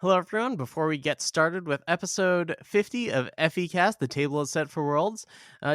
Hello, everyone. Before we get started with episode 50 of FECast, the table is set for worlds.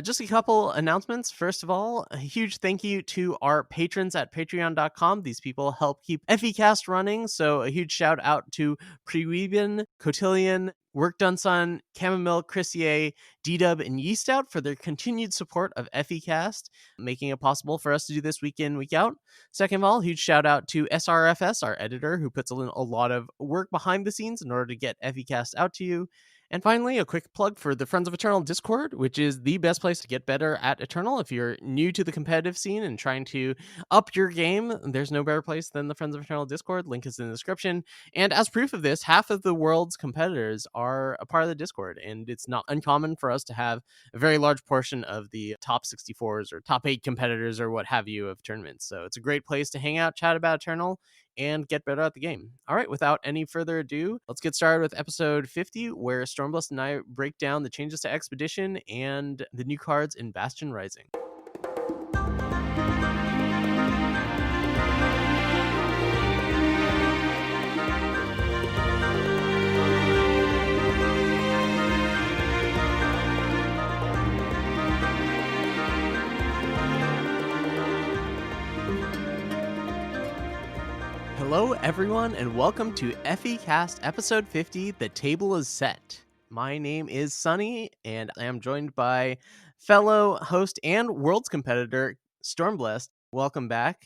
Just a couple announcements. First of all, a huge thank you to our patrons at patreon.com. These people help keep FECast running. So a huge shout out to Preweeben, Cotillion, Work Done Son, Chamomile, Chrissier, D-Dub, and Yeast Out for their continued support of FECast, making it possible for us to do this week in, week out. Second of all, huge shout out to SRFS, our editor, who puts a lot of work behind the scenes in order to get FEcast out to you. And finally, a quick plug for the Friends of Eternal Discord, which is the best place to get better at Eternal. If you're new to the competitive scene and trying to up your game, there's no better place than the Friends of Eternal Discord. Link is in the description. And as proof of this, half of the world's competitors are a part of the Discord, and it's not uncommon for us to have a very large portion of the top 64s or top 8 competitors or what have you of tournaments. So it's a great place to hang out, chat about Eternal, and get better at the game. All right, without any further ado, let's get started with episode 50, where Stormblessed and I break down the changes to Expedition and the new cards in Bastion Rising. Hello, everyone, and welcome to FEcast episode 50, The Table is Set. My name is Sunny, and I am joined by fellow host and Worlds competitor, Stormblessed. Welcome back.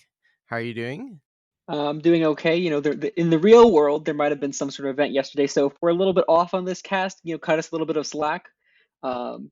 How are you doing? I'm doing okay. In the real world, there might have been some sort of event yesterday. So if we're a little bit off on this cast, cut us a little bit of slack.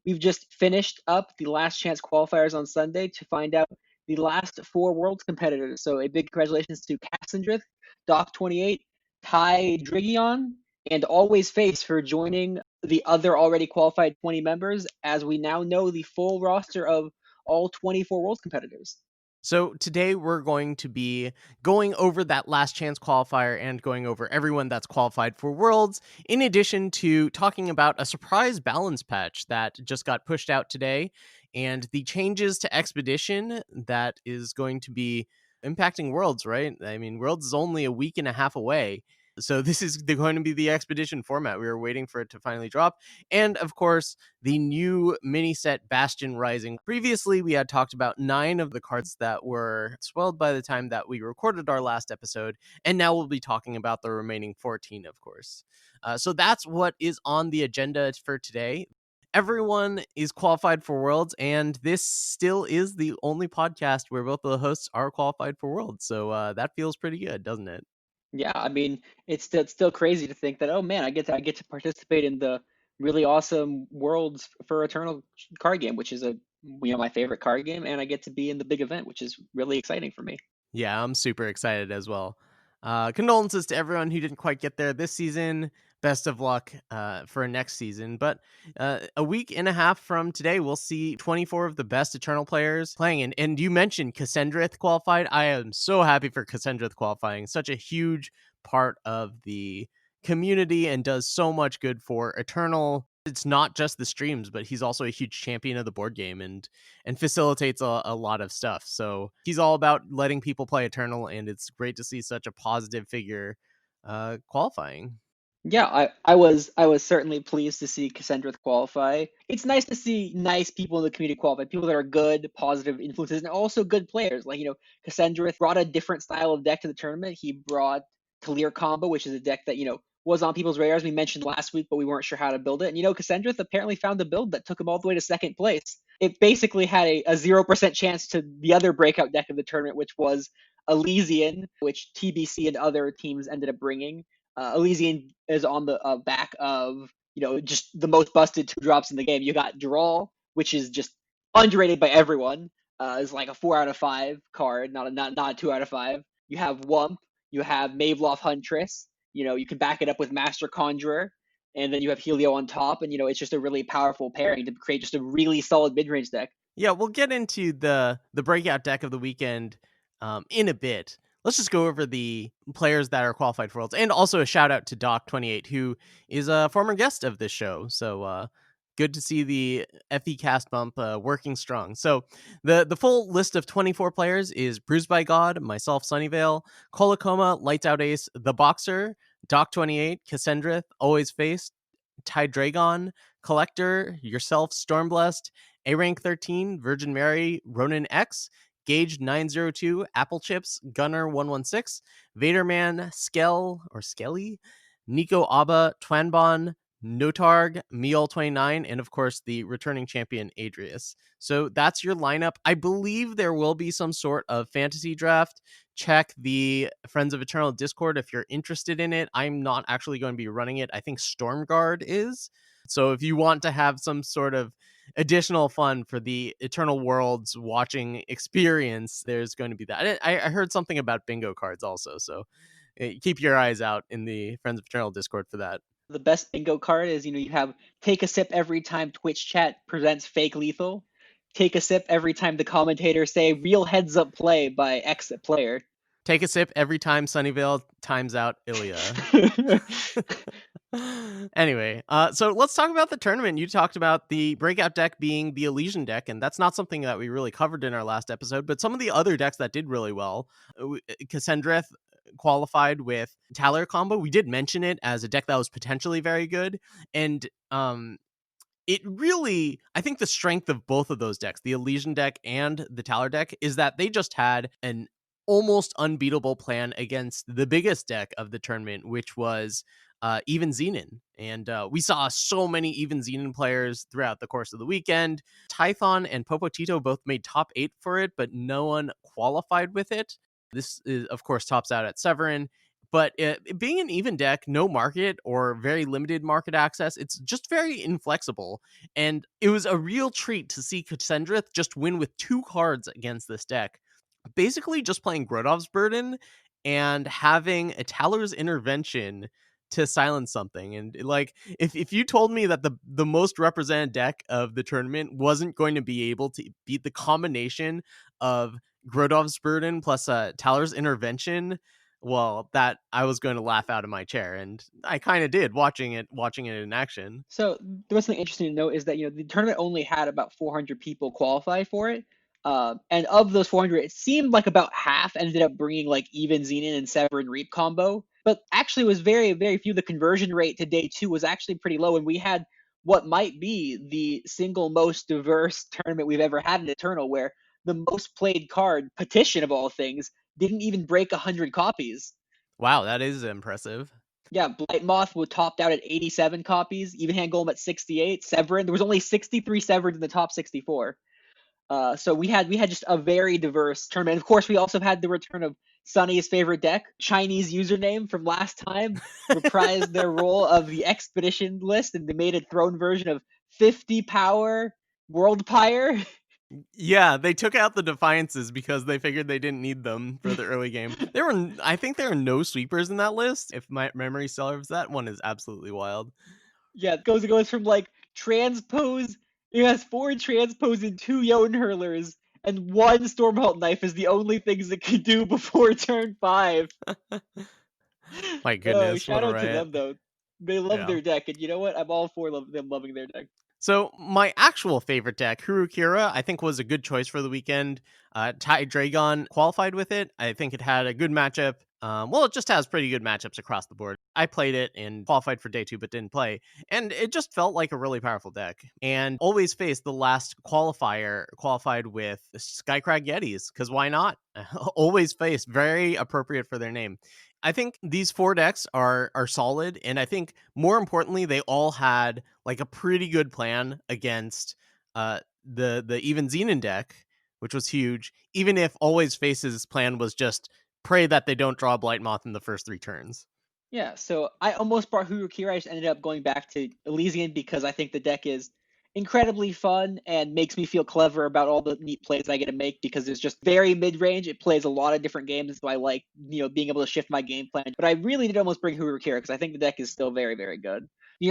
We've just finished up the Last Chance Qualifiers on Sunday to find out the last four Worlds competitors. So a big congratulations to Cassandrith, Doc28, Ty Drigion, and Always Face for joining the other already qualified 20 members, as we now know the full roster of all 24 Worlds competitors. So today we're going to be going over that Last Chance Qualifier and going over everyone that's qualified for Worlds, in addition to talking about a surprise balance patch that just got pushed out today and the changes to Expedition that is going to be impacting Worlds, right? I mean, Worlds is only a week and a half away. So this is going to be the Expedition format. We were waiting for it to finally drop. And of course, the new mini set Bastion Rising. Previously, we had talked about 9 of the cards that were swelled by the time that we recorded our last episode. And now we'll be talking about the remaining 14, of course. So that's what is on the agenda for today. Everyone is qualified for Worlds, and this still is the only podcast where both of the hosts are qualified for Worlds. So that feels pretty good, doesn't it? Yeah, I mean, it's still crazy to think that, oh man, I get to participate in the really awesome Worlds for Eternal card game, which is my favorite card game, and I get to be in the big event, which is really exciting for me. Yeah, I'm super excited as well. Condolences to everyone who didn't quite get there this season. Best of luck for next season. But a week and a half from today, we'll see 24 of the best Eternal players playing. And you mentioned Cassandrith qualified. I am so happy for Cassandrith qualifying. Such a huge part of the community and does so much good for Eternal. It's not just the streams, but he's also a huge champion of the board game and facilitates a lot of stuff. So he's all about letting people play Eternal, and it's great to see such a positive figure qualifying. Yeah, I was certainly pleased to see Cassandra qualify. It's nice to see nice people in the community qualify, people that are good, positive influences, and also good players. Like, Cassandra brought a different style of deck to the tournament. He brought Clear Combo, which is a deck that, was on people's radars. We mentioned last week, but we weren't sure how to build it. And, Cassandra apparently found a build that took him all the way to second place. It basically had a 0% chance to the other breakout deck of the tournament, which was Elysian, which TBC and other teams ended up bringing. Elysian is on the back of, just the most busted 2 drops in the game. You got Draw, which is just underrated by everyone. Is like a 4 out of 5 card, not a 2 out of 5. You have Wump, you have Mavloff Huntress. You can back it up with Master Conjurer, and then you have Helio on top, and it's just a really powerful pairing to create just a really solid mid-range deck. Yeah, we'll get into the breakout deck of the weekend in a bit. Let's just go over the players that are qualified for Worlds, and also a shout out to Doc28, who is a former guest of this show. So good to see the FEcast bump working strong. So the full list of 24 players is Bruised by God, myself, Sunyveil, Kolakoma, Lights Out Ace, The Boxer, Doc 28, Cassandrith, Always Face, Tydragon, Collector, Yourself, Stormblessed, A Rank 13, Virgin Mary, Ronin X, Gage 902, Apple Chips, Gunner 116, Vaderman, Skell or Skelly, Nico Abba, Twanbon, Notarg, Meol 29, and of course the returning champion Adrius. So that's your lineup. I believe there will be some sort of fantasy draft. Check the Friends of Eternal Discord if you're interested in it. I'm not actually going to be running it. I think Stormguard is. So if you want to have some sort of additional fun for the Eternal Worlds watching experience, there's going to be that. I heard something about bingo cards also. So keep your eyes out in the Friends of Eternal Discord for that. The best bingo card is, you have take a sip every time Twitch chat presents fake lethal. Take a sip every time the commentators say real heads up play by exit player. Take a sip every time Sunyveil times out Ilya. Anyway, so let's talk about the tournament. You talked about the breakout deck being the Elysian deck, and that's not something that we really covered in our last episode, but some of the other decks that did really well. Cassandrith qualified with Talar combo. We did mention it as a deck that was potentially very good, and it really, I think the strength of both of those decks, the Elysian deck and the Talar deck, is that they just had an almost unbeatable plan against the biggest deck of the tournament, which was Even Xenon. And we saw so many Even Xenon players throughout the course of the weekend. Tython and Popotito both made top 8 for it, but no one qualified with it. This is, of course, tops out at Severin. But being an even deck, no market or very limited market access, it's just very inflexible. And it was a real treat to see Cassandrith just win with 2 cards against this deck. Basically just playing Grodov's Burden and having a Talar's Intervention to silence something. And like, if you told me that the most represented deck of the tournament wasn't going to be able to beat the combination of Grodov's Burden plus Talar's Intervention, well, that I was going to laugh out of my chair, and I kind of did watching it in action. So there was something interesting to note is that the tournament only had about 400 people qualify for it, and of those 400, it seemed like about half ended up bringing like even Xenon and Severin Reap combo. But actually, it was very very few. The conversion rate to day 2 was actually pretty low, and we had what might be the single most diverse tournament we've ever had in Eternal, where the most played card, Petition of all things, didn't even break 100 copies. Wow, that is impressive. Yeah, Blight Moth was topped out at 87 copies. Evenhand Golem at 68. Severin, there was only 63 Severins in the top 64. So we had just a very diverse tournament. Of course, we also had the return of Sunny's favorite deck, Chinese username from last time, reprised their role of the expedition list, and they made a throne version of 50 power World Pyre. Yeah, they took out the Defiances because they figured they didn't need them for the early game. I think there are no sweepers in that list. If my memory serves, that one is absolutely wild. Yeah, it goes from like transpose. It has 4 transpose and 2 Yone hurlers, and 1 Stormhalt knife is the only things it can do before turn 5. My goodness, what Shout a out to riot. them though. They love their deck, and you know what? I'm all for them loving their deck. So my actual favorite deck, Hurukira, I think was a good choice for the weekend. Tydragon qualified with it. I think it had a good matchup. It just has pretty good matchups across the board. I played it and qualified for day 2, but didn't play. And it just felt like a really powerful deck. And Always Face, the last qualifier, qualified with Skycrag Yetis, because why not? Always Face, very appropriate for their name. I think these 4 decks are solid, and I think more importantly, they all had like a pretty good plan against the even Xenon deck, which was huge. Even if Always Face's plan was just pray that they don't draw Blight Moth in the first 3 turns. Yeah, so I almost brought Hurukira. I just ended up going back to Elysian because I think the deck is incredibly fun and makes me feel clever about all the neat plays I get to make because it's just very mid-range. It plays a lot of different games, so I like, being able to shift my game plan. But I really did almost bring Hurukira because I think the deck is still very, very good.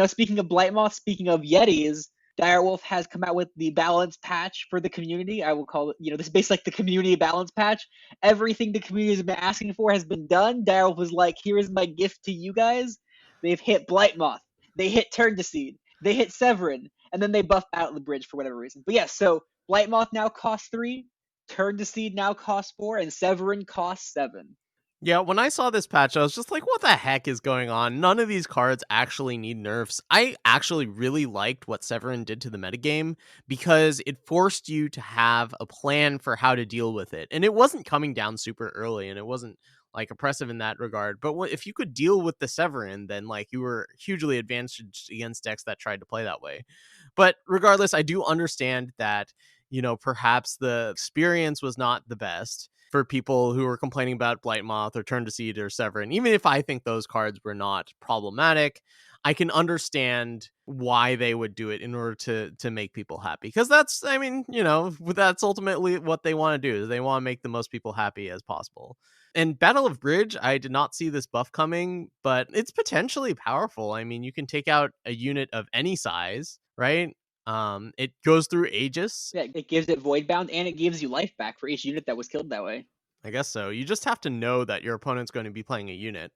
Speaking of Blightmoth, speaking of Yetis, Direwolf has come out with the balance patch for the community. I will call it, this is basically like the community balance patch. Everything the community has been asking for has been done. Direwolf was like, here is my gift to you guys. They've hit Blightmoth. They hit Turn to Seed. They hit Severin. And then they buffed out the bridge for whatever reason. But yeah, so Blightmoth now costs 3. Turn to Seed now costs 4. And Severin costs 7. Yeah, when I saw this patch, I was just like, what the heck is going on? None of these cards actually need nerfs. I actually really liked what Severin did to the metagame because it forced you to have a plan for how to deal with it. And it wasn't coming down super early and it wasn't like oppressive in that regard. But if you could deal with the Severin, then like you were hugely advantaged against decks that tried to play that way. But regardless, I do understand that, perhaps the experience was not the best for people who are complaining about Blightmoth or Turn to Seed or Severin. Even if I think those cards were not problematic, I can understand why they would do it in order to make people happy. Because that's ultimately what they want to do. Is they want to make the most people happy as possible. And Battle of Bridge, I did not see this buff coming, but it's potentially powerful. I mean, you can take out a unit of any size, right? It goes through Aegis. Yeah, it gives it void bound and it gives you life back for each unit that was killed that way. I guess so. You just have to know that your opponent's going to be playing a unit.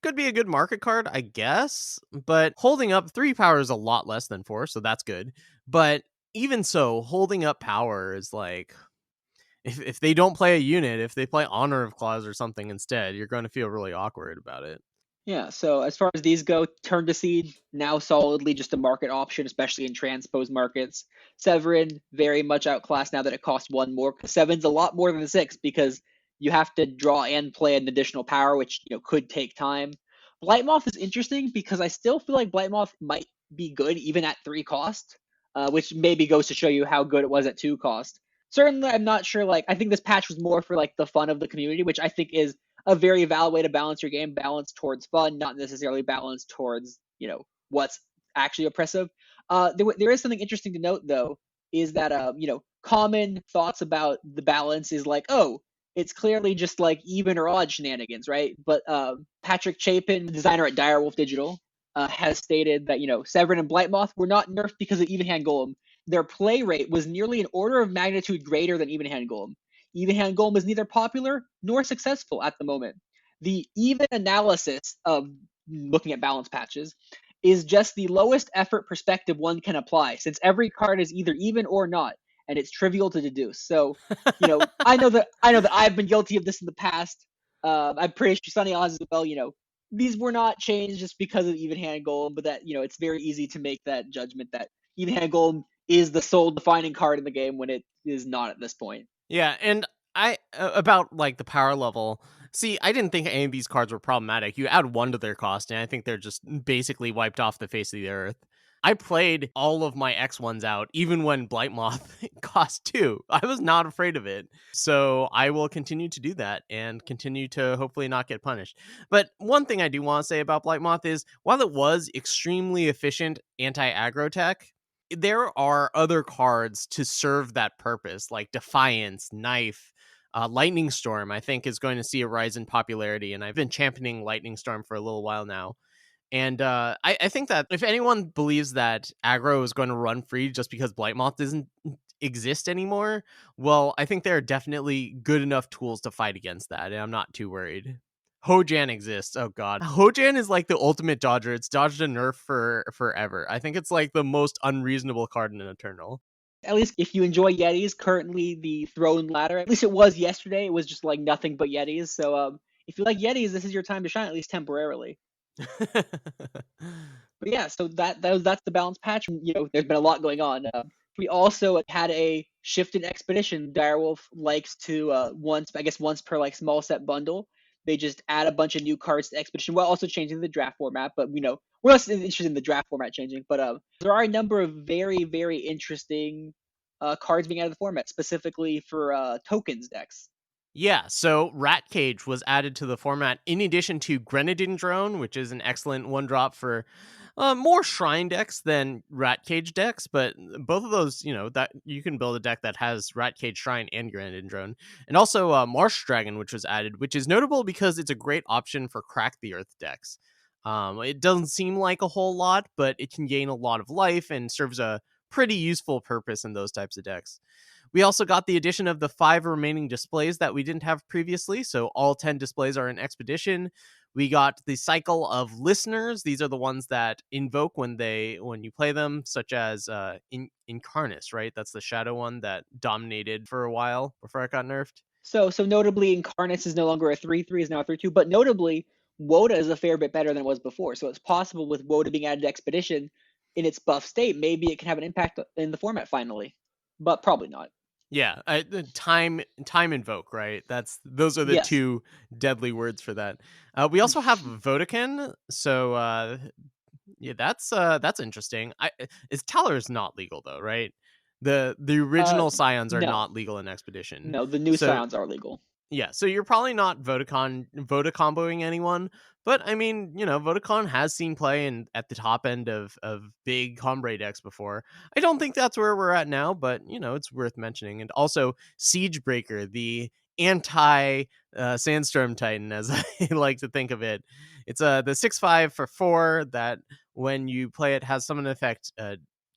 Could be a good market card, I guess, but holding up 3 power is a lot less than 4, so that's good. But even so, holding up power is like, if they don't play a unit, if they play Honor of Claws or something instead, you're going to feel really awkward about it. Yeah, so as far as these go, Turn to Seed, now solidly just a market option, especially in transpose markets. Severin, very much outclassed now that it costs 1 more, because 7's a lot more than 6, because you have to draw and play an additional power, which could take time. Blightmoth is interesting because I still feel like Blightmoth might be good even at 3 cost, which maybe goes to show you how good it was at 2 cost. Certainly, I'm not sure, I think this patch was more for, the fun of the community, which I think is a very valid way to balance your game, balance towards fun, not necessarily balance towards, what's actually oppressive. There is something interesting to note, though, is that, common thoughts about the balance is like, oh, it's clearly just like even or odd shenanigans, right? But Patrick Chapin, designer at Direwolf Digital, has stated that, Severin and Blightmoth were not nerfed because of Even Hand Golem. Their play rate was nearly an order of magnitude greater than Even Hand Golem. Even Hand Golem is neither popular nor successful at the moment. The even analysis of looking at balance patches is just the lowest effort perspective one can apply, since every card is either even or not, and it's trivial to deduce. So, I know that I've been guilty of this in the past. I'm pretty sure Sunny Oz as well. These were not changed just because of Even Hand Golem, but that it's very easy to make that judgment that Even Hand Golem is the sole defining card in the game when it is not at this point. Yeah, and I about like the power level. See, I didn't think any of these cards were problematic. You add 1 to their cost, and I think they're just basically wiped off the face of the earth. I played all of my X ones out, even when Blightmoth cost 2. I was not afraid of it. So I will continue to do that and continue to hopefully not get punished. But one thing I do want to say about Blightmoth is while it was extremely efficient anti-aggro tech, there are other cards to serve that purpose, like Defiance, Knife, Lightning Storm. I think is going to see a rise in popularity, and I've been championing Lightning Storm for a little while now. And I think that if anyone believes that aggro is going to run free just because Blightmoth doesn't exist anymore, well, I think there are definitely good enough tools to fight against that, and I'm not too worried. Hojan exists. Oh god. Hojan is like the ultimate dodger. It's dodged a nerf for forever. I think it's like the most unreasonable card in an Eternal. At least if you enjoy Yetis, currently the throne ladder, at least it was yesterday, it was just like nothing but Yetis. So if you like Yetis, this is your time to shine, at least temporarily. But yeah, so that's the balance patch. There's been a lot going on. We also had a shift in expedition. Direwolf likes to once per small set bundle, they just add a bunch of new cards to expedition while also changing the draft format. But we're not interested in the draft format changing. But there are a number of very very interesting cards being added to the format, specifically for tokens decks. Yeah, so Rat Cage was added to the format in addition to Grenadine Drone, which is an excellent 1-drop for more Shrine decks than Rat Cage decks, but both of those, that you can build a deck that has Rat Cage Shrine and Grenadine Drone. And also Marsh Dragon, which was added, which is notable because it's a great option for Crack the Earth decks. It doesn't seem like a whole lot, but it can gain a lot of life and serves a pretty useful purpose in those types of decks. We also got the addition of the 5 remaining displays that we didn't have previously, so all 10 displays are in Expedition. We got the cycle of listeners. These are the ones that invoke when you play them, such as Incarnus, right? That's the shadow one that dominated for a while before it got nerfed. So notably, Incarnus is no longer a 3/3, is now a 3/2. But notably, Woda is a fair bit better than it was before. So it's possible with Woda being added to Expedition in its buff state, maybe it can have an impact in the format finally. But probably not. Yeah, the time invoke, right? Those are the Yes. two deadly words for that. We also have Vodafkin, so yeah, that's interesting. Is Talar is not legal though, right? The Uh, original Scions are no, not legal in Expedition, no, the new so Scions are legal. yeah, so you're probably not Vodacomboing anyone, but I mean, Vodacon has seen play in at the top end of big Combrei decks before. I don't think that's where we're at now, but it's worth mentioning. And also Siegebreaker, the anti Sandstorm Titan, as I like to think of it. It's the 6/5 for 4 that when you play it has summon effect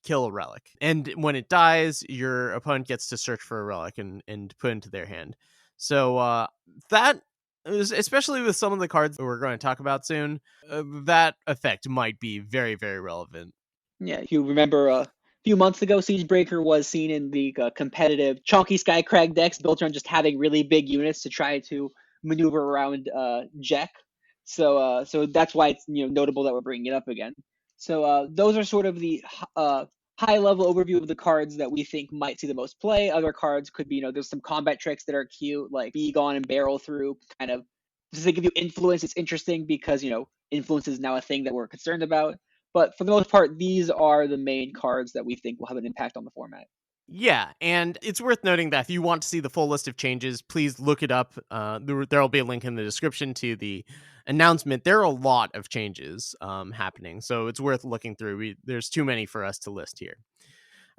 kill a relic. And when it dies, your opponent gets to search for a relic and put into their hand. So that is, especially with some of the cards that we're going to talk about soon, that effect might be very, very relevant. Yeah, if you remember a few months ago, Siegebreaker was seen in the competitive Chonky Skycrag decks built around just having really big units to try to maneuver around Jack. So that's why it's notable that we're bringing it up again. So those are sort of the high level overview of the cards that we think might see the most play. Other cards could be there's some combat tricks that are cute like Be Gone and Barrel Through. Kind of just to give you influence. It's interesting because influence is now a thing that we're concerned about. But for the most part, these are the main cards that we think will have an impact on the format. Yeah, and it's worth noting that if you want to see the full list of changes, please look it up. There will be a link in the description to the announcement. There are a lot of changes happening, so it's worth looking through. There's too many for us to list here.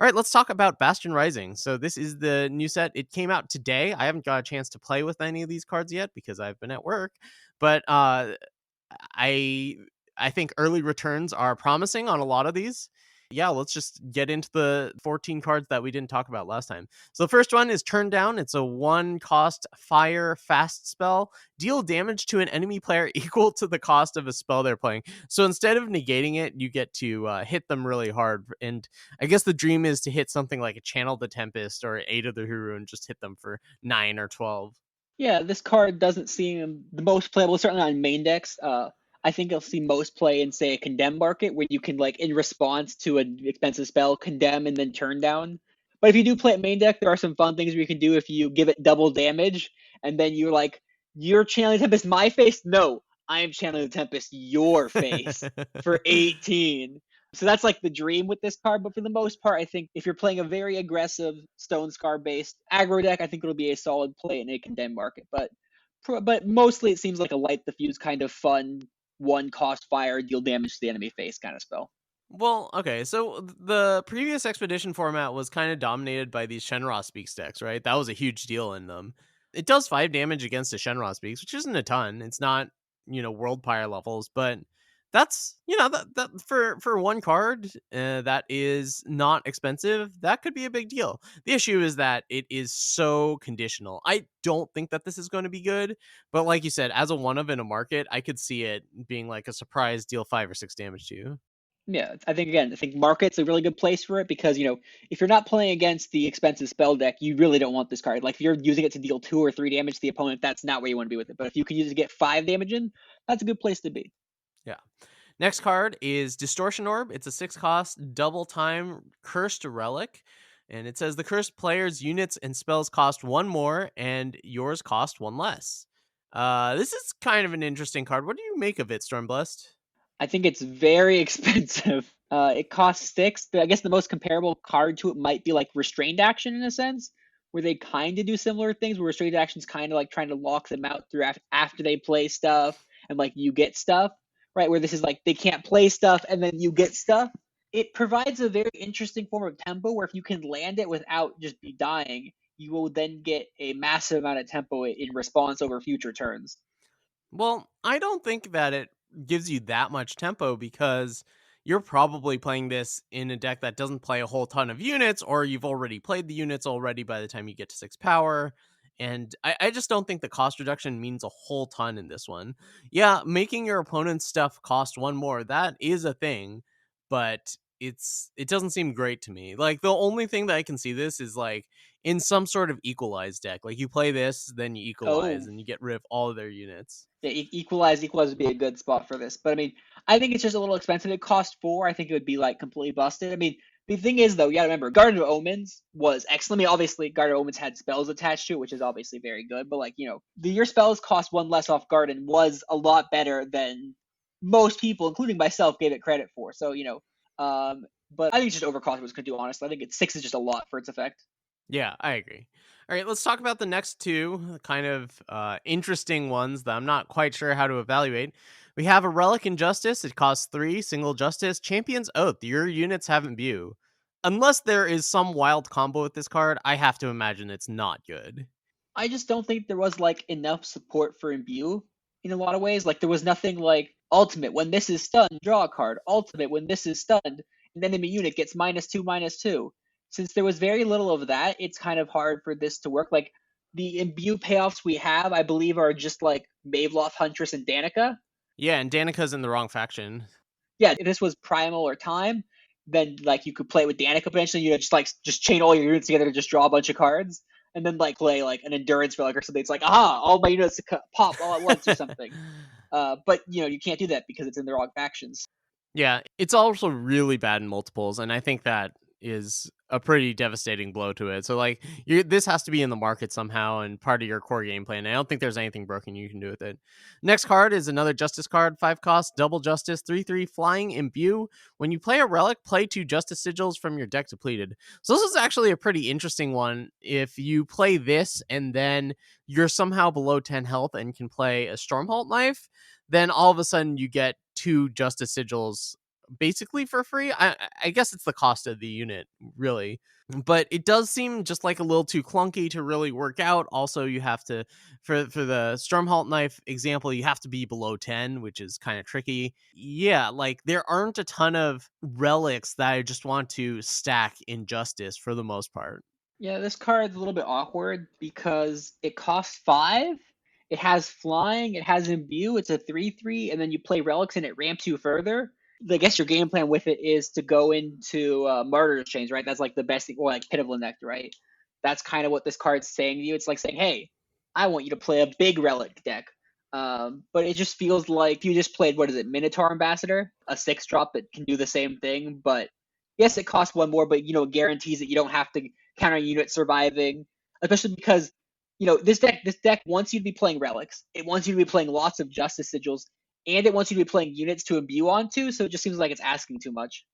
All right, let's talk about Bastion Rising. So this is the new set. It came out today. I haven't got a chance to play with any of these cards yet because I've been at work, but I I think early returns are promising on a lot of these. Yeah, let's just get into the 14 cards that we didn't talk about last time. So the first one is Turn Down. It's a 1 cost fire fast spell. Deal damage to an enemy player equal to the cost of a spell they're playing. So instead of negating it, you get to hit them really hard. And I guess the dream is to hit something like a Channel the Tempest or Aid of the Huru and just hit them for 9 or 12. Yeah, this card doesn't seem the most playable, certainly on main decks. I think you'll see most play in, say, a Condemn market, where you can, like, in response to an expensive spell, Condemn and then Turn Down. But if you do play at main deck, there are some fun things where you can do if you give it double damage, and then you're like, you're channeling Tempest my face? No, I am channeling the Tempest your face for 18. So that's like the dream with this card. But for the most part, I think if you're playing a very aggressive Stone Scar based aggro deck, I think it'll be a solid play in a condemned market. But mostly it seems like a light the fuse kind of fun 1 cost fire, deal damage to the enemy face kind of spell. Well, okay, so the previous expedition format was kind of dominated by these Shenron Speaks decks, right? That was a huge deal in them. It does 5 damage against a Shenron Speaks, which isn't a ton. It's not, World Pyre levels, but that's that for 1 card that is not expensive. That could be a big deal. The issue is that it is so conditional. I don't think that this is going to be good, but like you said, as a one of in a market, I could see it being like a surprise deal 5 or 6 damage to you. Yeah, I think market's a really good place for it because if you're not playing against the expensive spell deck, you really don't want this card. Like if you're using it to deal 2 or 3 damage to the opponent, that's not where you want to be with it. But if you can use it to get 5 damage in, that's a good place to be. Yeah. Next card is Distortion Orb. It's a 6 cost double time cursed relic. And it says the cursed player's units and spells cost 1 more and yours cost 1 less. This is kind of an interesting card. What do you make of it, Stormblessed? I think it's very expensive. It costs 6. I guess the most comparable card to it might be like Restrained Action in a sense, where they kind of do similar things. Where Restrained Action's kind of like trying to lock them out through after they play stuff, and like you get stuff, right? Where this is like they can't play stuff and then you get stuff. It provides a very interesting form of tempo where if you can land it without just be dying, you will then get a massive amount of tempo in response over future turns. Well, I don't think that it gives you that much tempo because you're probably playing this in a deck that doesn't play a whole ton of units, or you've already played the units already by the time you get to 6 power. And I just don't think the cost reduction means a whole ton in this one. Yeah, making your opponent's stuff cost 1 more, that is a thing, but it doesn't seem great to me. Like, the only thing that I can see this is, like, in some sort of equalized deck. Like, you play this, then you equalize, Oh, and you get rid of all of their units. yeah, equalize would be a good spot for this. But I mean, I think it's just a little expensive. It cost 4. I think it would be like completely busted. I mean, the thing is though, you gotta remember, Garden of Omens was excellent. I mean, obviously, Garden of Omens had spells attached to it, which is obviously very good. But like, your spells cost 1 less off Garden was a lot better than most people, including myself, gave it credit for. So but I think it's just overcost what it's gonna do. Honestly, I think 6 is just a lot for its effect. Yeah, I agree. All right, let's talk about the next two kind of interesting ones that I'm not quite sure how to evaluate. We have a Relic Injustice. It costs 3, single justice. Champion's Oath. Your units have imbue. Unless there is some wild combo with this card, I have to imagine it's not good. I just don't think there was like enough support for imbue in a lot of ways. Like there was nothing like ultimate when this is stunned, draw a card. Ultimate when this is stunned, an enemy unit gets -2/-2. Since there was very little of that, it's kind of hard for this to work. Like the imbue payoffs we have, I believe, are just like Maveloth, Huntress, and Danica. Yeah, and Danica's in the wrong faction. Yeah, if this was Primal or Time, then like you could play with Danica potentially. Just chain all your units together to just draw a bunch of cards, and then like play like an Endurance Relic or something. It's like aha, all my units pop all at once or something. But you can't do that because it's in the wrong factions. Yeah, it's also really bad in multiples, and I think that is a pretty devastating blow to it. So, like, this has to be in the market somehow and part of your core gameplay. And I don't think there's anything broken you can do with it. Next card is another Justice card, 5 cost, double Justice, 3/3 flying imbue. When you play a relic, play 2 Justice sigils from your deck depleted. So this is actually a pretty interesting one. If you play this and then you're somehow below 10 health and can play a Stormholt Knife, then all of a sudden you get 2 Justice Sigils basically for free. I guess it's the cost of the unit, really. But it does seem just like a little too clunky to really work out. Also, you have to, for the Stormholt Knife example, you have to be below 10, which is kind of tricky. Yeah, like there aren't a ton of relics that I just want to stack in Justice for the most part. Yeah, this card's a little bit awkward because it costs 5. It has flying, it has imbue, it's a 3/3, and then you play relics and it ramps you further. I guess your game plan with it is to go into Martyr's Chains, right? That's like the best thing, or like Pit of Lynect, right? That's kind of what this card's saying to you. It's like saying, hey, I want you to play a big relic deck. But it just feels like you just played, what is it, Minotaur Ambassador? A 6-drop that can do the same thing, but yes, it costs 1 more, but it guarantees that you don't have to counter unit surviving, especially because this deck wants you to be playing relics. It wants you to be playing lots of justice sigils, and it wants you to be playing units to imbue onto. So it just seems like it's asking too much.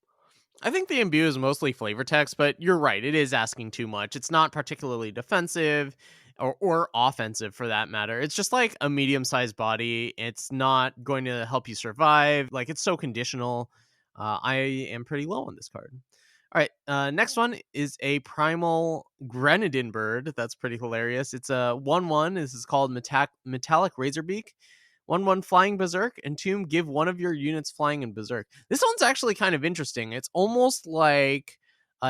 I think the imbue is mostly flavor text, but you're right. It is asking too much. It's not particularly defensive or offensive for that matter. It's just like a medium sized body. It's not going to help you survive. Like, it's so conditional. I am pretty low on this card. All right. Next one is a primal Grenadin bird. That's pretty hilarious. It's a 1/1. This is called Metallic Razorbeak. 1/1 flying berserk. Entomb, give one of your units flying in berserk. This one's actually kind of interesting. It's almost like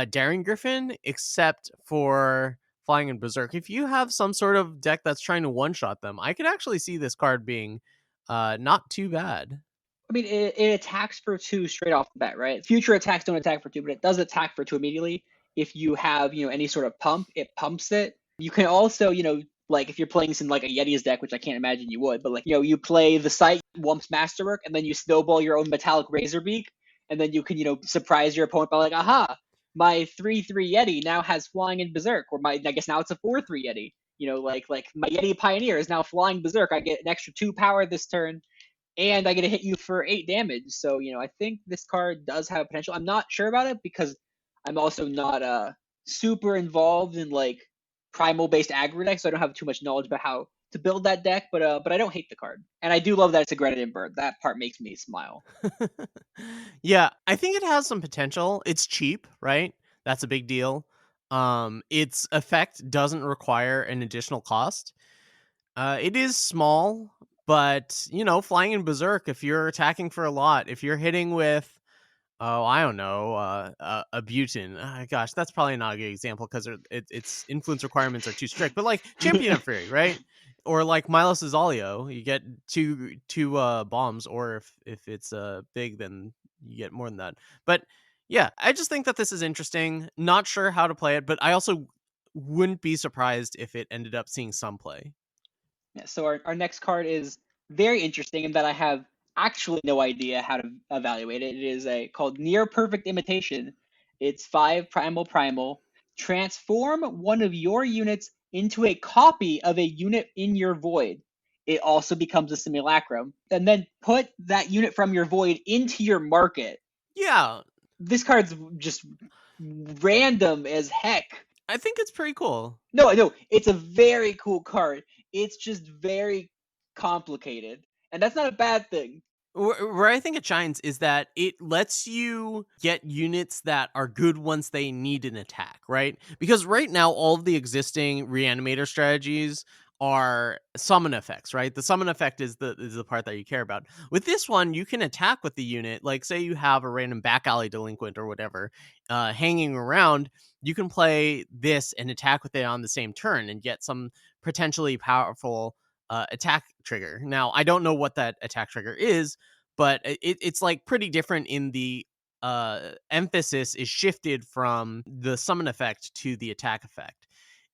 Daring Griffin, except for flying in berserk. If you have some sort of deck that's trying to one shot them, I could actually see this card being not too bad. I mean, it attacks for 2 straight off the bat, right? Future attacks don't attack for 2, but it does attack for 2 immediately. If you have, any sort of pump, it pumps it. You can also, like if you're playing some like a Yeti's deck, which I can't imagine you would, but like, you play the site, Wump's Masterwork, and then you snowball your own Metallic Razorbeak, and then you can, surprise your opponent by like, aha, my 3/3 Yeti now has flying in Berserk, or I guess now it's a 4/3 Yeti. Like my Yeti Pioneer is now flying Berserk. I get an extra 2 power this turn, and I get to hit you for 8 damage. So, I think this card does have potential. I'm not sure about it because I'm also not super involved in like primal based aggro decks, so I don't have too much knowledge about how to build that deck. But I don't hate the card, and I do love that it's a Grenadin bird. That part makes me smile. Yeah, I think it has some potential. It's cheap, right? That's a big deal. Its effect doesn't require an additional cost. It is small, but flying in berserk. If you're attacking for a lot, if you're hitting with, oh, I don't know, a Butin. Gosh, that's probably not a good example because its influence requirements are too strict. But like Champion of Fury, right? Or like Milos' Alio, you get two bombs, or if it's big, then you get more than that. But Yeah, I just think that this is interesting. Not sure how to play it, but I also wouldn't be surprised if it ended up seeing some play. Yeah, so our next card is very interesting in that I have actually no idea how to evaluate it. It is a called Near Perfect Imitation. It's 5 primal. Transform one of your units into a copy of a unit in your void. It also becomes a simulacrum. And then put that unit from your void into your market. Yeah, This card's just random as heck. I think it's pretty cool. No, it's a very cool card. It's just very complicated, and that's not a bad thing. Where I think it shines is that it lets you get units that are good once they need an attack, right? Because right now, all of the existing reanimator strategies are summon effects, right? The summon effect is the part that you care about. With this one, you can attack with the unit. Like, say you have a random back alley delinquent or whatever hanging around, you can play this and attack with it on the same turn and get some potentially powerful attack trigger. Now, I don't know what that attack trigger is, but it's like pretty different in the emphasis is shifted from the summon effect to the attack effect.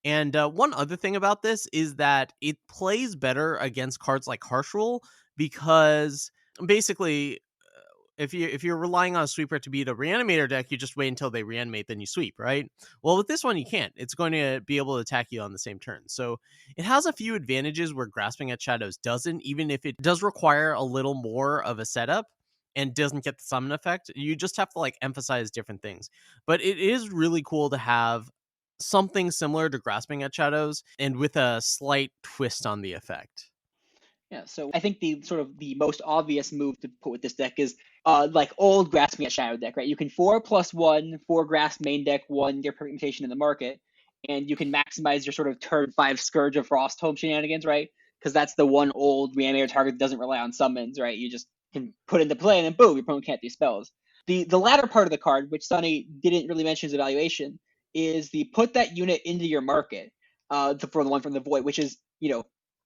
And one other thing about this is that it plays better against cards like Harsh Rule because basically if you're relying on a sweeper to beat a reanimator deck, you just wait until they reanimate, then you sweep, right? Well, with this one, you can't. It's going to be able to attack you on the same turn. So it has a few advantages where Grasping at Shadows doesn't, even if it does require a little more of a setup and doesn't get the summon effect. You just have to like emphasize different things. But it is really cool to have something similar to Grasping at Shadows and with a slight twist on the effect. Yeah, so I think the sort of the most obvious move to put with this deck is like old Grasping at Shadow deck, right? You can 4+1, 4 grasp main deck, 1 your permutation in the market, and you can maximize your sort of turn 5 Scourge of Frostholm shenanigans, right? Because that's the one old reanimator target that doesn't rely on summons, right? You just can put into play and then boom, your opponent can't do spells. The latter part of the card, which Sonny didn't really mention his evaluation, is the put that unit into your market for the one from the void, which is,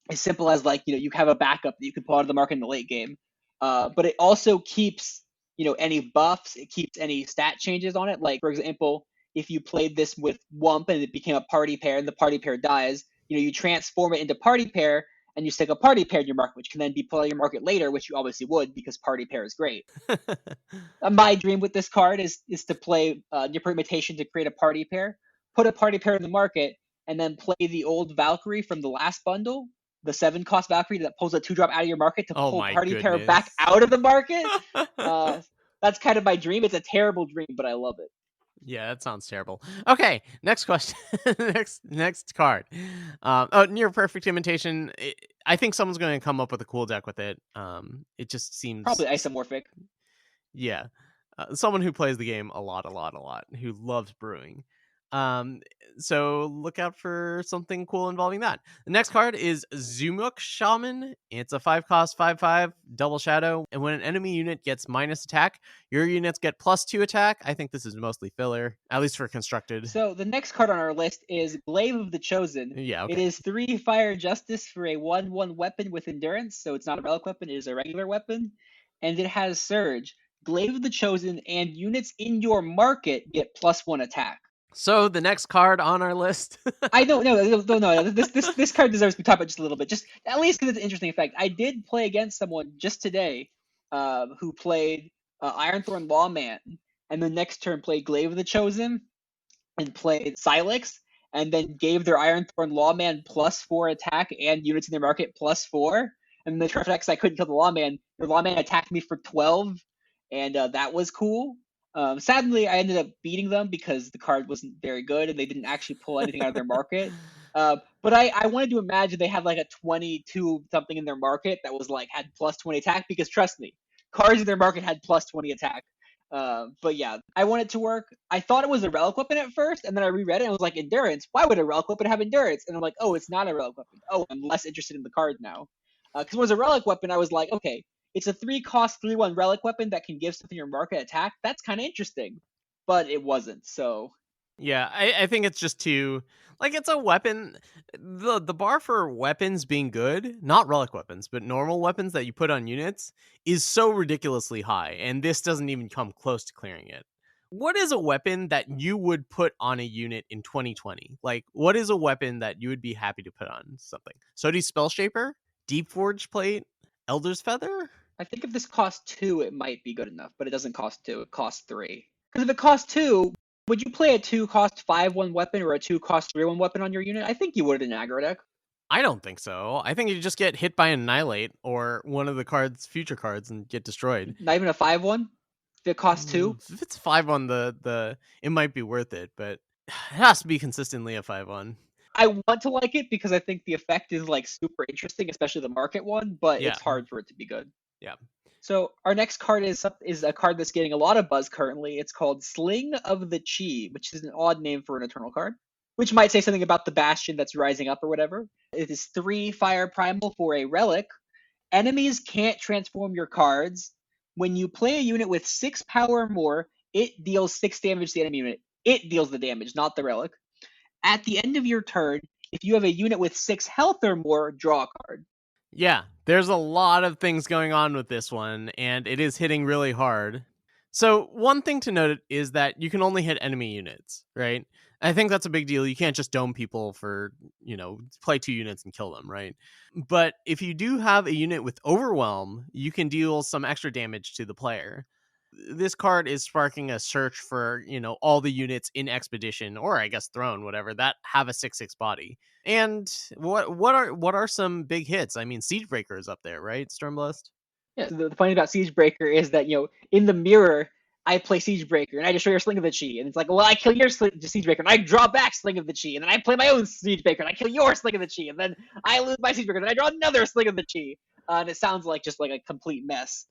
as simple as like, you have a backup that you can pull out of the market in the late game. But it also keeps, any buffs, it keeps any stat changes on it. Like, for example, if you played this with Wump and it became a party pair and the party pair dies, you transform it into party pair and you stick a party pair in your market, which can then be pulled out of your market later, which you obviously would because party pair is great. My dream with this card is to play Nipper Permutation to create a party pair, put a party pair in the market, and then play the old Valkyrie from the last bundle, the 7 cost Valkyrie that pulls a 2-drop out of your market to Oh pull my party pair back goodness. out of the market. Uh, that's kind of my dream. It's a terrible dream, but I love it. Yeah, that sounds terrible. Okay, next question. next card. Near perfect imitation. I think someone's going to come up with a cool deck with it. It just seems, Probably isomorphic. yeah, someone who plays the game a lot, who loves brewing. Um, so look out for something cool involving that. The next card is Zumuk Shaman. It's a 5 cost 5/5 double shadow, and when an enemy unit gets minus attack, your units get +2 attack. I think this is mostly filler, at least for constructed. So the next card on our list is Glaive of the Chosen. Yeah, It okay. is 3 Fire Justice for a 1/1 weapon with endurance, so it's not a relic weapon, it is a regular weapon, and it has Surge. Glaive of the Chosen and units in your market get +1 attack. So the next card on our list. I don't know. No. This card deserves to be talked about just a little bit, just at least because it's an interesting effect. I did play against someone just today, who played Ironthorn Lawman, and the next turn played Glaive of the Chosen and played Silex, and then gave their Ironthorn Lawman +4 attack and units in their market +4. And the turn effects I couldn't kill the Lawman. The Lawman attacked me for 12, and that was cool. Sadly, I ended up beating them because the card wasn't very good and they didn't actually pull anything out of their market. But I wanted to imagine they had like a 22 something in their market that was like had +20 attack, because trust me, cards in their market had +20 attack. But yeah, I want it to work. I thought it was a relic weapon at first, and then I reread it and I was like, endurance? Why would a relic weapon have endurance? And I'm like, oh, it's not a relic weapon. Oh, I'm less interested in the card now. Because when it was a relic weapon, I was like, okay, it's a 3 cost 3/1 relic weapon that can give something your market attack. That's kind of interesting. But it wasn't, so Yeah, I think it's just too like it's a weapon. The bar for weapons being good, not relic weapons, but normal weapons that you put on units, is so ridiculously high, and this doesn't even come close to clearing it. What is a weapon that you would put on a unit in 2020? Like, what is a weapon that you would be happy to put on something? Sodi's Spell Shaper? Deep Forge Plate? Elder's Feather? I think if this costs two, it might be good enough, but it doesn't cost two. It costs three. Because if it costs two, would you play a two cost 5/1 weapon or a two cost 3/1 weapon on your unit? I think you would in aggro deck. I don't think so. I think you just get hit by Annihilate or one of the cards, future cards, and get destroyed. Not even a 5/1? If it costs two? If it's 5 on the it might be worth it, but it has to be consistently a 5-1. I want to like it because I think the effect is like super interesting, especially the market one, but Yeah. it's hard for it to be good. Yeah. So our next card is a card that's getting a lot of buzz currently. It's called Sling of the Chi, which is an odd name for an Eternal card, which might say something about the Bastion that's rising up or whatever. It is 3 fire primal for a relic. Enemies can't transform your cards. When you play a unit with 6 power or more, it deals 6 damage to the enemy unit. It deals the damage, not the relic. At the end of your turn, if you have a unit with 6 health or more, draw a card. Yeah, there's a lot of things going on with this one, and it is hitting really hard. So, one thing to note is that you can only hit enemy units, right? I think that's a big deal. You can't just dome people for, play 2 units and kill them, right? But if you do have a unit with Overwhelm, you can deal some extra damage to the player. This card is sparking a search for, all the units in Expedition, or I guess Throne, whatever, that have a 6/6 body. And what are some big hits? I mean, Siegebreaker is up there, right? Stormblessed? Yeah, the funny about Siegebreaker is that, in the mirror, I play Siegebreaker and I destroy your Sling of the Chi. And it's like, well, I kill your Siegebreaker and I draw back Sling of the Chi. And then I play my own Siegebreaker and I kill your Sling of the Chi. And then I lose my Siegebreaker and I draw another Sling of the Chi. And it sounds like just like a complete mess.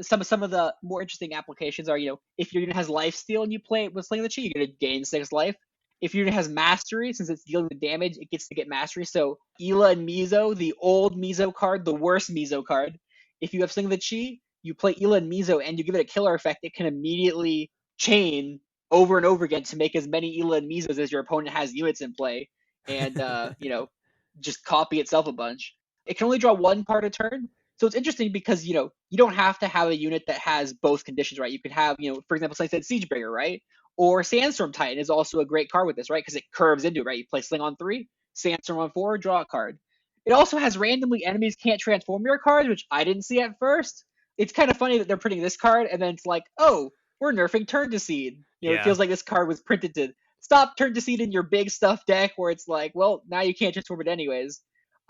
Some of the more interesting applications are, if your unit has lifesteal and you play it with Sling of the Chi, you're going to gain 6 life. If your unit has mastery, since it's dealing with damage, it gets to get mastery. So Ela and Mizo, the old Mizo card, the worst Mizo card. If you have Sling of the Chi, you play Ela and Mizo and you give it a killer effect, it can immediately chain over and over again to make as many Ela and Mizos as your opponent has units in play, and just copy itself a bunch. It can only draw 1 card a turn, so it's interesting because you don't have to have a unit that has both conditions, right? You could have, for example, like I said, Siegebreaker, right? Or Sandstorm Titan is also a great card with this, right? Because it curves into it, right? You play Sling on 3, Sandstorm on 4, draw a card. It also has randomly enemies can't transform your cards, which I didn't see at first. It's kind of funny that they're printing this card and then it's like, oh, we're nerfing Turn to Seed. It feels like this card was printed to stop Turn to Seed in your big stuff deck where it's like, well, now you can't transform it anyways.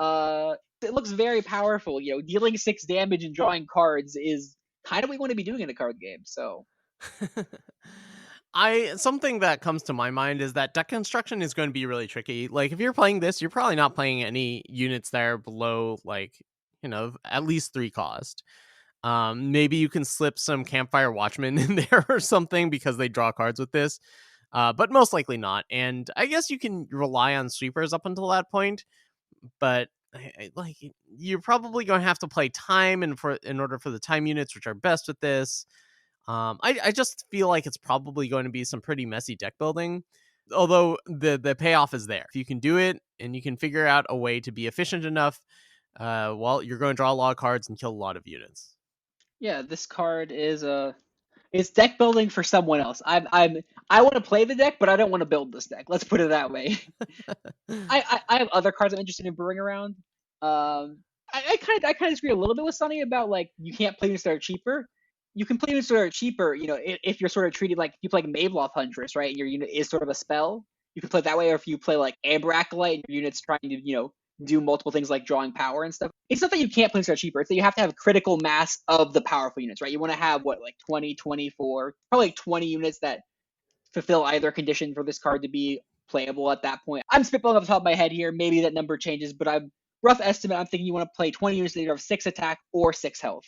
It looks very powerful. Dealing 6 damage and drawing cards is kind of what we want to be doing in a card game. So Something that comes to my mind is that deck construction is going to be really tricky. Like, if you're playing this, you're probably not playing any units that are below, like, at least 3 cost. Maybe you can slip some Campfire Watchmen in there or something because they draw cards with this, but most likely not. And I guess you can rely on sweepers up until that point, but like, you're probably going to have to play time in order for the time units, which are best with this. I just feel like it's probably going to be some pretty messy deck building, although the payoff is there. If you can do it and you can figure out a way to be efficient enough, you're going to draw a lot of cards and kill a lot of units. Yeah, this card is it's deck building for someone else. I want to play the deck, but I don't want to build this deck. Let's put it that way. I have other cards I'm interested in brewing around. I kind of disagree a little bit with Sunny about like you can't play units that are cheaper. You can play units that are cheaper, if you're sort of treated like you play like Maveloth Huntress, right? And your unit is sort of a spell. You can play it that way, or if you play like Amber Acolyte and your unit's trying to, do multiple things like drawing power and stuff. It's not that you can't play units that are cheaper. It's that you have to have critical mass of the powerful units, right? You want to have like 20, 24, probably like 20 units that fulfill either condition for this card to be playable at that point. I'm spitballing off the top of my head here. Maybe that number changes, but rough estimate, I'm thinking you want to play 20 units that either have 6 attack or 6 health.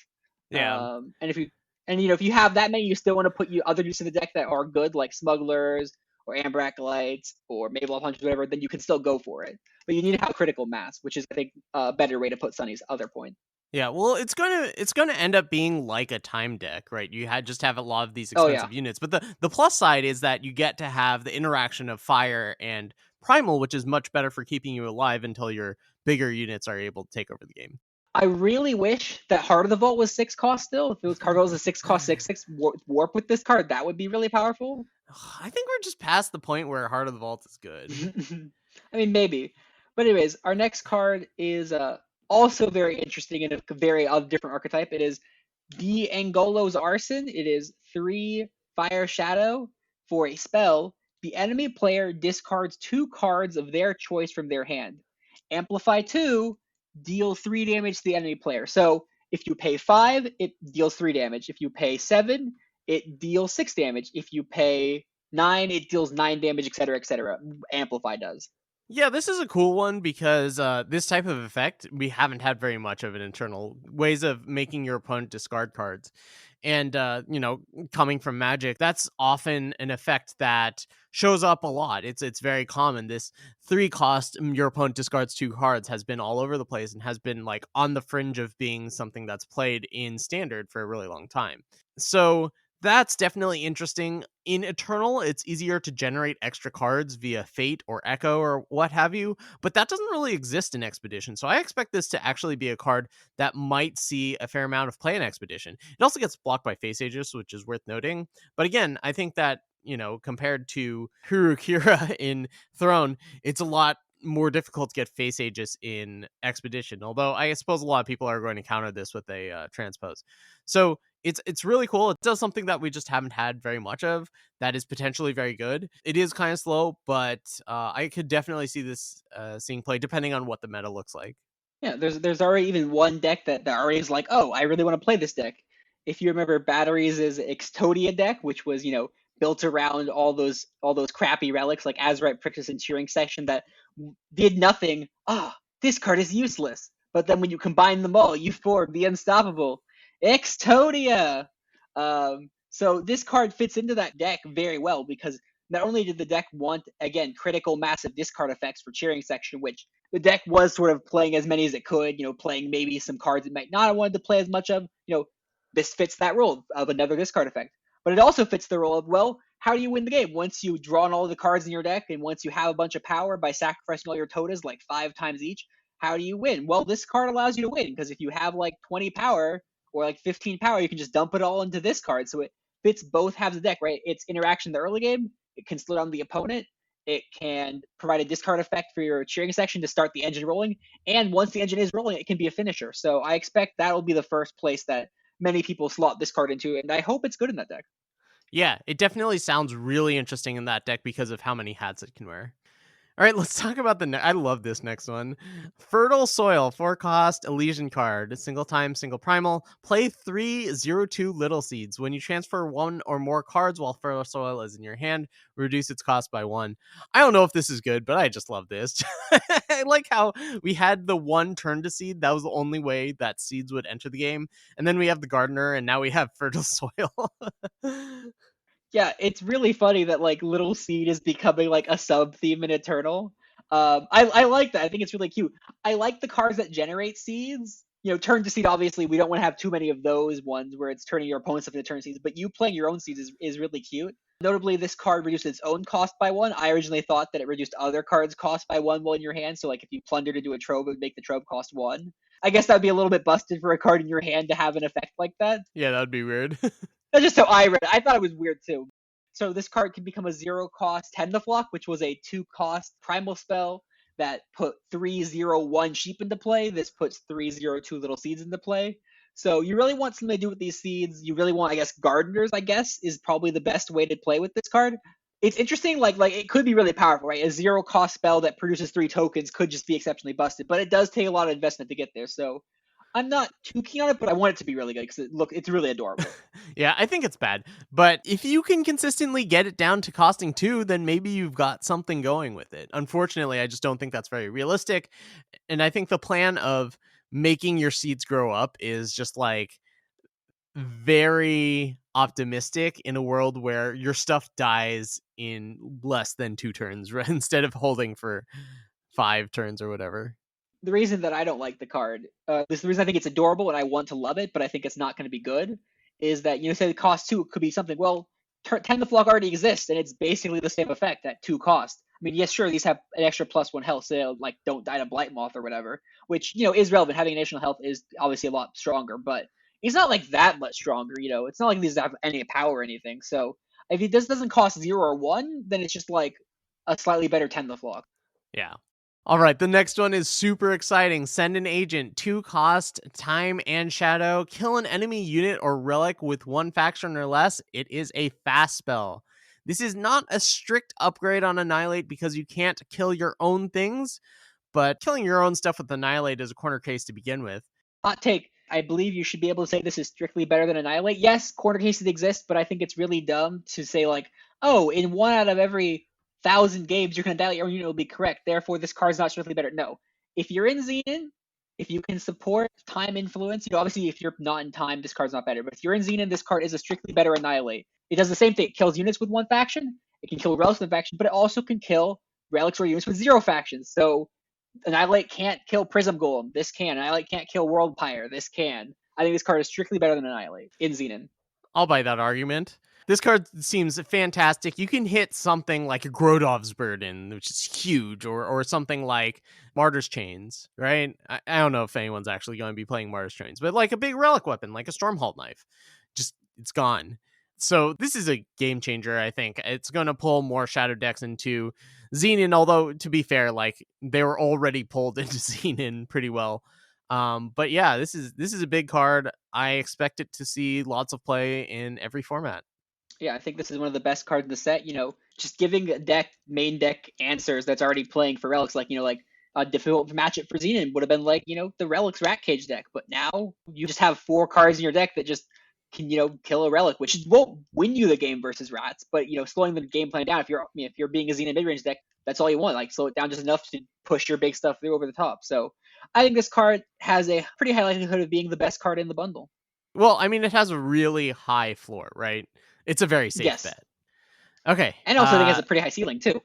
Yeah. If you have that many, you still want to put other units in the deck that are good, like Smugglers or Amber Acolytes or Maveloth Hunters, whatever, then you can still go for it. But you need to have critical mass, which is, I think, a better way to put Sunny's other point. Yeah, well, it's gonna end up being like a time deck, right? You just have a lot of these expensive units, but the plus side is that you get to have the interaction of fire and primal, which is much better for keeping you alive until your bigger units are able to take over the game. I really wish that Heart of the Vault was 6 cost still. If it was Heart of the Vault was a 6 cost 6/6 warp with this card, that would be really powerful. I think we're just past the point where Heart of the Vault is good. I mean, maybe. But anyways, our next card is also very interesting in a very different archetype. It is the Angolo's Arson. It is 3 Fire Shadow for a spell. The enemy player discards 2 cards of their choice from their hand. Amplify 2, deal 3 damage to the enemy player. So if you pay 5, it deals 3 damage. If you pay 7, it deals 6 damage. If you pay 9, it deals 9 damage, etc., etc. Amplify does. Yeah, this is a cool one because this type of effect we haven't had very much of in internal ways of making your opponent discard cards. And coming from Magic, that's often an effect that shows up a lot. It's very common. This 3 cost your opponent discards 2 cards has been all over the place and has been like on the fringe of being something that's played in standard for a really long time. So that's definitely interesting. In Eternal, it's easier to generate extra cards via Fate or Echo or what have you, but that doesn't really exist in Expedition. So I expect this to actually be a card that might see a fair amount of play in Expedition. It also gets blocked by Face Aegis, which is worth noting. But again, I think that, compared to Hirukira in Throne, it's a lot more difficult to get Face Aegis in Expedition. Although I suppose a lot of people are going to counter this with a transpose. So it's really cool. It does something that we just haven't had very much of that is potentially very good. It is kind of slow, but I could definitely see this seeing play depending on what the meta looks like. Yeah, there's already even one deck that already is like, oh, I really want to play this deck. If you remember Batteries' Extodia deck, which was, built around all those crappy relics like Azurite Practice and Cheering Section that did nothing. Ah, this card is useless. But then when you combine them all, you form the unstoppable Extodia. So this card fits into that deck very well because not only did the deck want, again, critical massive discard effects for Cheering Section, which the deck was sort of playing as many as it could, playing maybe some cards it might not have wanted to play as much of. This fits that role of another discard effect. But it also fits the role of, well, how do you win the game? Once you draw on all the cards in your deck and once you have a bunch of power by sacrificing all your totas like 5 times each, how do you win? Well, this card allows you to win because if you have like 20 power or like 15 power, you can just dump it all into this card. So it fits both halves of the deck, right? It's interaction in the early game. It can slow down the opponent. It can provide a discard effect for your cheering section to start the engine rolling. And once the engine is rolling, it can be a finisher. So I expect that will be the first place that many people slot this card into, and I hope it's good in that deck. Yeah, it definitely sounds really interesting in that deck because of how many hats it can wear. All right, let's talk about I love this next one. Fertile Soil, 4 cost, Elysian card. Single time, single primal. Play 3/02 Little Seeds. When you transfer 1 or more cards while Fertile Soil is in your hand, reduce its cost by 1. I don't know if this is good, but I just love this. I like how we had the 1 turn to seed. That was the only way that seeds would enter the game. And then we have the Gardener, and now we have Fertile Soil. Yeah, it's really funny that like Little Seed is becoming like a sub theme in Eternal. I like that. I think it's really cute. I like the cards that generate seeds. Turn to seed. Obviously, we don't want to have too many of those ones where it's turning your opponent's stuff into turn seeds. But you playing your own seeds is really cute. Notably, this card reduced its own cost by 1. I originally thought that it reduced other cards' cost by 1 while in your hand. So like if you plunder to do a trove, it would make the trove cost 1. I guess that would be a little bit busted for a card in your hand to have an effect like that. Yeah, that would be weird. That's just how I read it. I thought it was weird too. So this card can become a 0 cost Tendaflock, which was a 2 cost primal spell that put 3/0/1 sheep into play. This puts 3/0/2 little seeds into play. So you really want something to do with these seeds. You really want, I guess, gardeners, I guess, is probably the best way to play with this card. It's interesting, like it could be really powerful, right? A 0 cost spell that produces 3 tokens could just be exceptionally busted, but it does take a lot of investment to get there. So I'm not too keen on it, but I want it to be really good because it's really adorable. Yeah, I think it's bad. But if you can consistently get it down to costing 2, then maybe you've got something going with it. Unfortunately, I just don't think that's very realistic. And I think the plan of making your seeds grow up is just like very optimistic in a world where your stuff dies in less than 2 turns instead of holding for 5 turns or whatever. The reason that I don't like the card, this is the reason I think it's adorable and I want to love it, but I think it's not going to be good, is that, say the cost 2 could be something, well, Tend the Flock already exists and it's basically the same effect at 2 cost. I mean, yes, sure, these have an extra +1 health, so they, like, don't die to Blight Moth or whatever, which, is relevant. Having additional health is obviously a lot stronger, but it's not like that much stronger. It's not like these have any power or anything. So if this doesn't cost 0 or 1, then it's just like a slightly better 10 the flock. Yeah. All right, the next one is super exciting. Send an agent, 2 cost, time and shadow, kill an enemy unit or relic with 1 faction or less. It is a fast spell. This is not a strict upgrade on Annihilate because you can't kill your own things, but killing your own stuff with Annihilate is a corner case to begin with. Hot take. I believe you should be able to say this is strictly better than Annihilate. Yes, corner cases exist, but I think it's really dumb to say, like, oh, in 1 out of every 1,000 games, you're going to Annihilate your unit will be correct. Therefore, this card's not strictly better. No. If you're in Xenon, if you can support time influence, obviously if you're not in time, this card's not better. But if you're in Xenon, this card is a strictly better Annihilate. It does the same thing. It kills units with 1 faction. It can kill relics with 1 faction, but it also can kill relics or units with 0 factions. So Annihilate can't kill Prism Golem. This can. Annihilate can't kill World Pyre. This can. I think this card is strictly better than Annihilate in Xenon. I'll buy that argument. This card seems fantastic. You can hit something like a Grodov's Burden, which is huge, or something like Martyr's Chains, right? I don't know if anyone's actually going to be playing Martyr's Chains, but like a big relic weapon, like a Stormhalt Knife. Just, it's gone. So this is a game changer, I think. It's going to pull more Shadow decks into Xenon, although, to be fair, like, they were already pulled into Xenon pretty well. But yeah, this is a big card. I expect it to see lots of play in every format. Yeah, I think this is one of the best cards in the set. Just giving a main deck answers that's already playing for relics, like a difficult matchup for Xenon would have been like the relics Rat Cage deck, but now you just have 4 cards in your deck that just can kill a relic, which won't win you the game versus rats, but slowing the game plan down. If you're being a Xenon mid range deck, that's all you want. Like, slow it down just enough to push your big stuff through over the top. So I think this card has a pretty high likelihood of being the best card in the bundle. Well, I mean, it has a really high floor, right? It's a very safe Yes. bet. Okay. And also I think it has a pretty high ceiling too.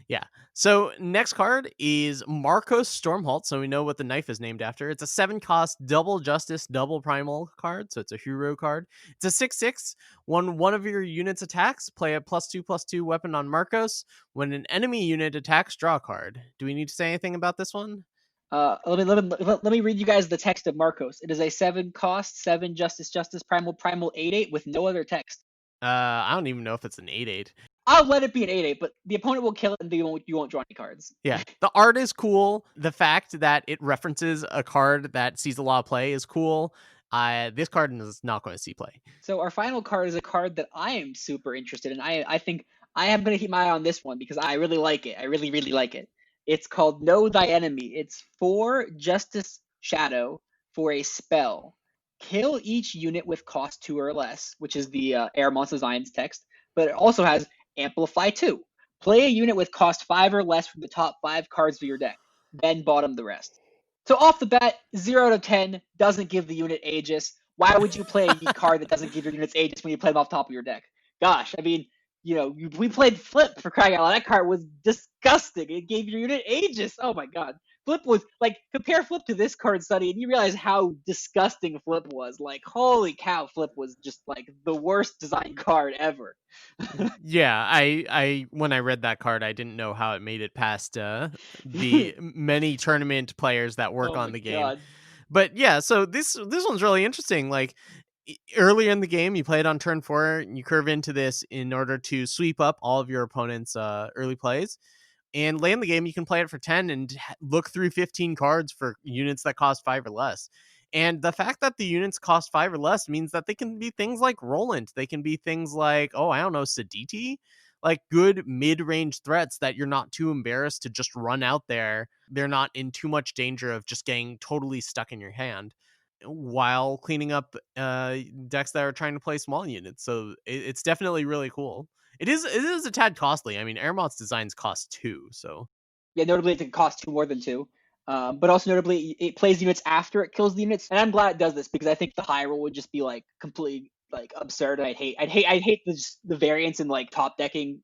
Yeah. So next card is Marcos Stormhalt. So we know what the knife is named after. It's a 7 cost, double justice, double primal card. So it's a hero card. It's a 6/6. When one of your units attacks, play a +2/+2 weapon on Marcos. When an enemy unit attacks, draw a card. Do we need to say anything about this one? Let me read you guys the text of Marcos. It is a 7 cost, 7 justice, primal, 8/8 with no other text. I don't even know if it's an 8/8. I'll let it be an 8/8, but the opponent will kill it and you won't draw any cards. Yeah, the art is cool. The fact that it references a card that sees a lot of play is cool. This card is not going to see play. So our final card is a card that I am super interested in. I think I am going to keep my eye on this one because I really like it. I really, really like it. It's called Know Thy Enemy. It's 4 Justice Shadow for a spell. Kill each unit with cost 2 or less, which is the Air Monster Designs text, but it also has Amplify 2. Play a unit with cost 5 or less from the top 5 cards of your deck, then bottom the rest. So off the bat, 0 to 10 doesn't give the unit Aegis. Why would you play a card that doesn't give your units Aegis when you play them off top of your deck? Gosh, I mean, we played Flip, for crying out loud. That card was disgusting. It gave your unit Aegis. Oh my god. Flip was, like, compare Flip to this card study, and you realize how disgusting Flip was. Like, holy cow, Flip was just, like, the worst design card ever. Yeah, I when I read that card, I didn't know how it made it past the many tournament players that work on the game. God. But yeah, so this one's really interesting. Like, earlier in the game, you play it on turn 4, and you curve into this in order to sweep up all of your opponent's early plays. And late in the game, you can play it for 10 and look through 15 cards for units that cost 5 or less. And the fact that the units cost 5 or less means that they can be things like Roland. They can be things like, I don't know, Saditi. Like, good mid-range threats that you're not too embarrassed to just run out there. They're not in too much danger of just getting totally stuck in your hand while cleaning up decks that are trying to play small units. So it's definitely really cool. It is a tad costly. I mean, Airmont's designs cost 2, so. Yeah, notably it can cost 2 more than 2. But also notably, it plays units after it kills the units, and I'm glad it does this because I think the high roll would just be like completely like absurd. I'd hate the variance in like top decking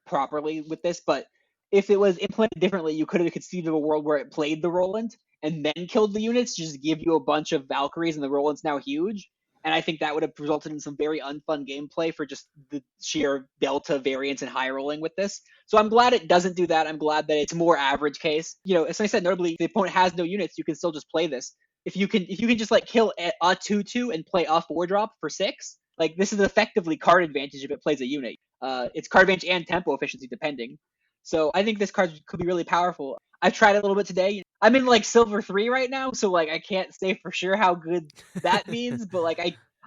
properly with this. But if it was implemented differently, you could have conceived of a world where it played the Roland and then killed the units, just give you a bunch of Valkyries, and the Roland's now huge. And I think that would have resulted in some very unfun gameplay for just the sheer delta variance and high rolling with this. So I'm glad it doesn't do that. I'm glad that it's more average case. As I said, notably, if the opponent has no units, you can still just play this. If you can just like kill a 2/2 and play a 4-drop for 6, like this is effectively card advantage if it plays a unit. It's card advantage and tempo efficiency depending. So I think this card could be really powerful. I've tried it a little bit today. I'm in like silver 3 right now, so like I can't say for sure how good that means, but like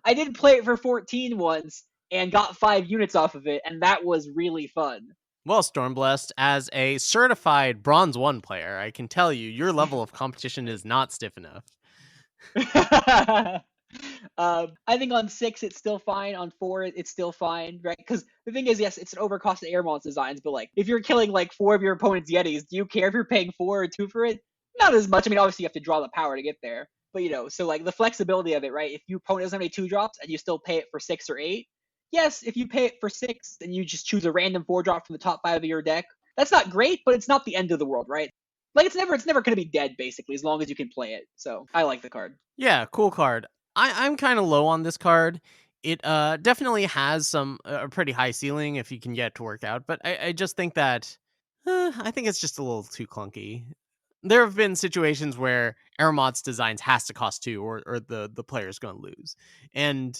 I did play it for 14 once and got 5 units off of it, and that was really fun. Well, Stormblessed, as a certified Bronze 1 player, I can tell you your level of competition is not stiff enough. I think on 6 it's still fine. On 4 it's still fine, right? Because the thing is, yes, it's an overcosted air mods designs, but like if you're killing like 4 of your opponent's Yetis, do you care if you're paying 4 or 2 for it? Not as much. I mean, obviously you have to draw the power to get there, but so like the flexibility of it, right? If your opponent doesn't have any 2-drops and you still pay it for 6 or 8, yes, if you pay it for 6 and you just choose a random 4-drop from the top 5 of your deck, that's not great, but it's not the end of the world, right? Like it's never going to be dead basically as long as you can play it. So I like the card. Yeah, cool card. I'm kind of low on this card. It definitely has a pretty high ceiling if you can get it to work out, but I just think that I think it's just a little too clunky. There have been situations where Aeromott's designs has to cost 2 or the player's going to lose. And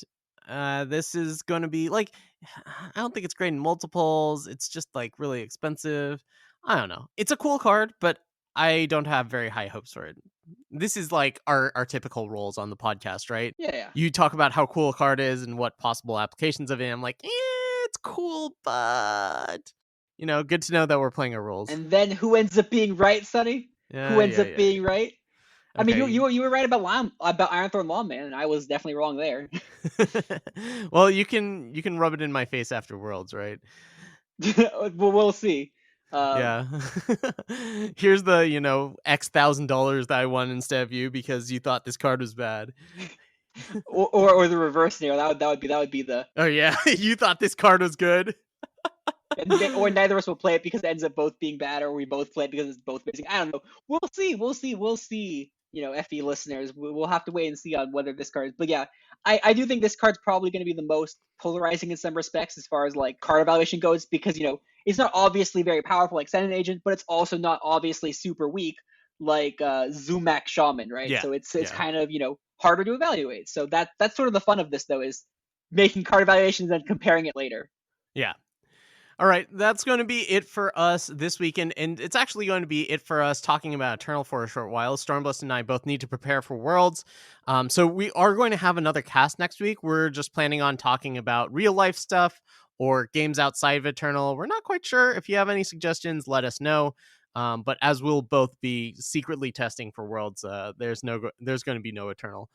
this is going to be like I don't think it's great in multiples. It's just like really expensive. I don't know. It's a cool card, but I don't have very high hopes for it. This is like our typical roles on the podcast, right? Yeah, yeah. You talk about how cool a card is and what possible applications of it. I'm like, it's cool, but good to know that we're playing our roles. And then who ends up being right, Sonny? Who ends up being right? I mean, you were right about Ironthorn Lawman, and I was definitely wrong there. Well, you can rub it in my face after Worlds, right? Well, we'll see. Yeah. Here's the X $1,000 that I won instead of you because you thought this card was bad. or the reverse scenario. That would be the. Oh yeah, you thought this card was good. Or neither of us will play it because it ends up both being bad, or we both play it because it's both basic. I don't know. We'll see. FE listeners, we'll have to wait and see on whether this card is. But yeah, I do think this card's probably going to be the most polarizing in some respects as far as like card evaluation goes, because it's not obviously very powerful like Send an Agent, but it's also not obviously super weak like Zumak Shaman, right? Yeah, so it's kind of harder to evaluate. So that's sort of the fun of this though, is making card evaluations and comparing it later. Yeah. All right, that's going to be it for us this weekend, and it's actually going to be it for us talking about Eternal for a short while. Stormblessed and I both need to prepare for Worlds, so we are going to have another cast next week. We're just planning on talking about real-life stuff or games outside of Eternal. We're not quite sure. If you have any suggestions, let us know, but as we'll both be secretly testing for Worlds, there's going to be no Eternal.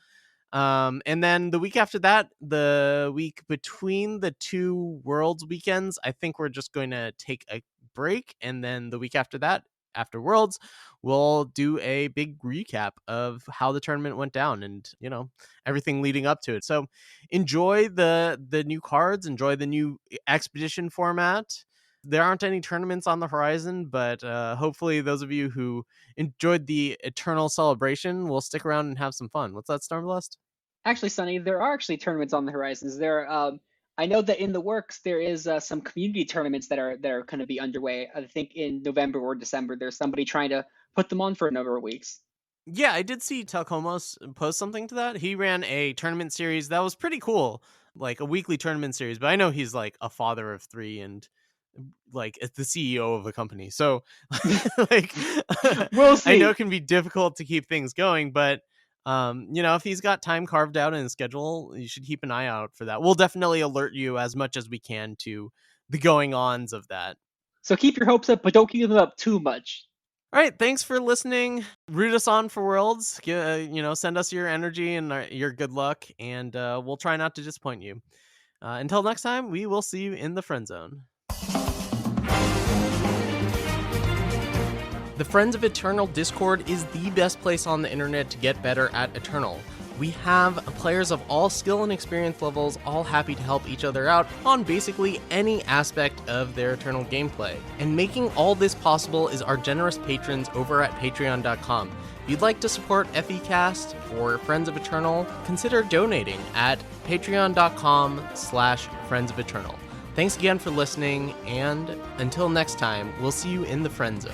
And then the week after that, the week between the 2 Worlds weekends, I think we're just going to take a break. And then the week after that, after Worlds, we'll do a big recap of how the tournament went down and, everything leading up to it. So enjoy the new cards, enjoy the new expedition format. There aren't any tournaments on the horizon, but hopefully those of you who enjoyed the Eternal celebration will stick around and have some fun. What's that, Stormblessed? Actually, Sonny, there are actually tournaments on the horizons. I know that in the works there is some community tournaments that are going to be underway. I think in November or December. There's somebody trying to put them on for a number of weeks. Yeah, I did see Telkomos post something to that. He ran a tournament series that was pretty cool, like a weekly tournament series. But I know he's like a father of 3 and like the CEO of a company, so like we'll see. I know it can be difficult to keep things going, but if he's got time carved out in his schedule, you should keep an eye out for that. We'll definitely alert you as much as we can to the going-ons of that. So keep your hopes up, but don't keep them up too much. All right, thanks for listening. Root us on for Worlds. Send us your energy and your good luck, and we'll try not to disappoint you. Until next time, we will see you in the friend zone. The Friends of Eternal Discord is the best place on the internet to get better at Eternal. We have players of all skill and experience levels, all happy to help each other out on basically any aspect of their Eternal gameplay. And making all this possible is our generous patrons over at patreon.com. If you'd like to support FECast or Friends of Eternal, consider donating at patreon.com/Friends of Eternal. Thanks again for listening, and until next time, we'll see you in the Friend Zone.